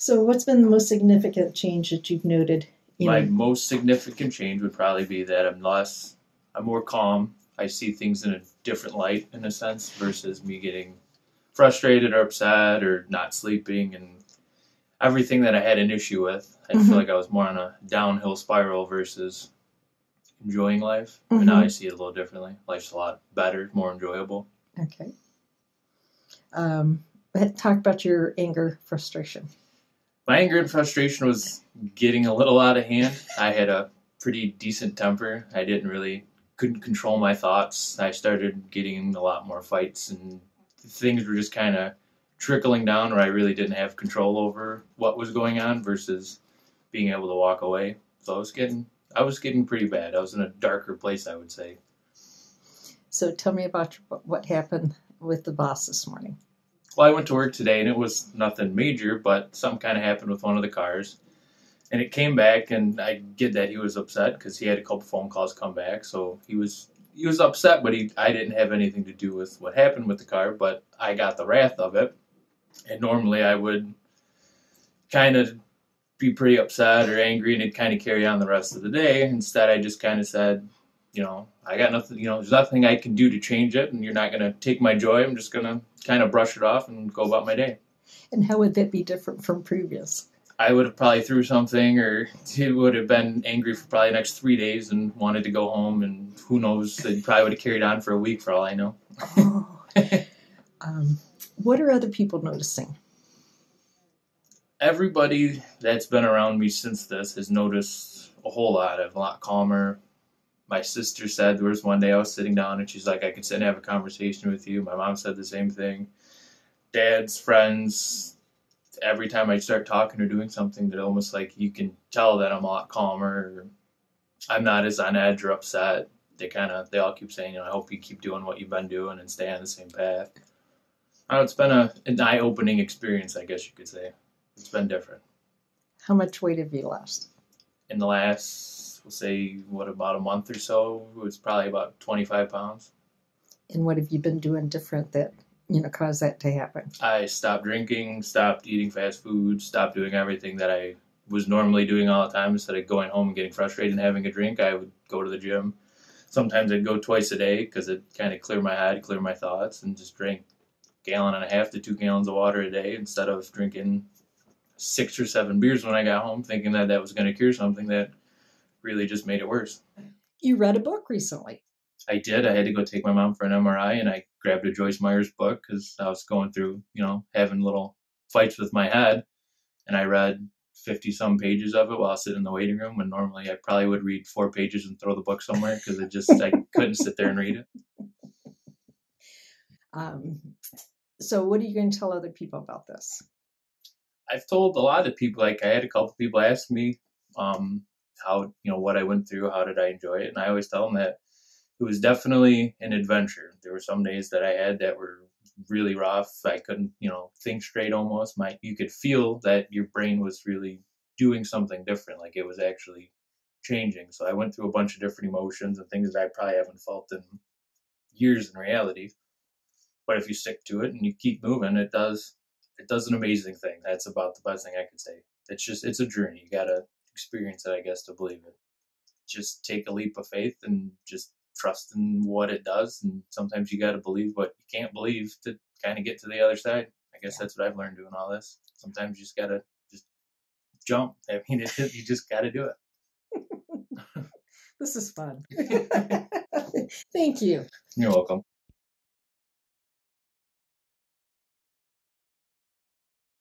So what's been the most significant change that you've noted? My most significant change would probably be that I'm more calm. I see things in a different light, in a sense, versus me getting frustrated or upset or not sleeping and everything that I had an issue with. I feel like I was more on a downhill spiral versus enjoying life. And now I see it a little differently. Life's a lot better, more enjoyable. Okay. Talk about your anger, frustration. My anger and frustration was getting a little out of hand. I had a pretty decent temper. I couldn't control my thoughts. I started getting a lot more fights, and things were just kind of trickling down where I really didn't have control over what was going on versus being able to walk away. So I was getting pretty bad. I was in a darker place, I would say. So tell me about what happened with the boss this morning. Well, I went to work today, and it was nothing major, but something kind of happened with one of the cars. And it came back, and I get that he was upset because he had a couple phone calls come back. So he was upset, but I didn't have anything to do with what happened with the car, but I got the wrath of it. And normally I would kind of be pretty upset or angry, and it'd kind of carry on the rest of the day. Instead, I just kind of said, I got nothing, there's nothing I can do to change it, and you're not going to take my joy. I'm just going to kind of brush it off and go about my day. And how would that be different from previous? I would have probably threw something, or he would have been angry for probably the next 3 days and wanted to go home, and who knows, it probably would have carried on for a week for all I know. What are other people noticing? Everybody that's been around me since this has noticed a whole lot. I'm a lot calmer. My sister said there was one day I was sitting down and she's like, I could sit and have a conversation with you. My mom said the same thing. Dad's friends, every time I start talking or doing something, that almost like you can tell that I'm a lot calmer. Or I'm not as on edge or upset. They all keep saying, I hope you keep doing what you've been doing and stay on the same path. It's been an eye-opening experience, I guess you could say. It's been different. How much weight have you lost? In the last, we'll say, about a month or so, it was probably about 25 pounds. And what have you been doing different that, caused that to happen? I stopped drinking, stopped eating fast food, stopped doing everything that I was normally doing all the time. Instead of going home and getting frustrated and having a drink, I would go to the gym. Sometimes I'd go twice a day because it kind of clear my head, clear my thoughts, and just drink 1.5 gallons to 2 gallons of water a day instead of drinking 6 or 7 beers when I got home, thinking that was going to cure something that really just made it worse. You read a book recently. I did. I had to go take my mom for an MRI, and I grabbed a Joyce Myers book because I was going through, having little fights with my head, and I read 50-some pages of it while sitting in the waiting room, and normally I probably would read 4 pages and throw the book somewhere because I couldn't sit there and read it. So what are you going to tell other people about this? I've told a lot of people, I had a couple people ask me how, what I went through, how did I enjoy it? And I always tell them that it was definitely an adventure. There were some days that I had that were really rough. I couldn't, think straight almost. You could feel that your brain was really doing something different, like it was actually changing. So I went through a bunch of different emotions and things that I probably haven't felt in years in reality. But if you stick to it and you keep moving, it does an amazing thing. That's about the best thing I could say. It's a journey. You got to experience it, I guess, to believe it. Just take a leap of faith and just trust in what it does. And sometimes you got to believe what you can't believe to kind of get to the other side. I guess that's what I've learned doing all this. Sometimes you just got to just jump. I mean, you just got to do it. This is fun. Thank you. You're welcome.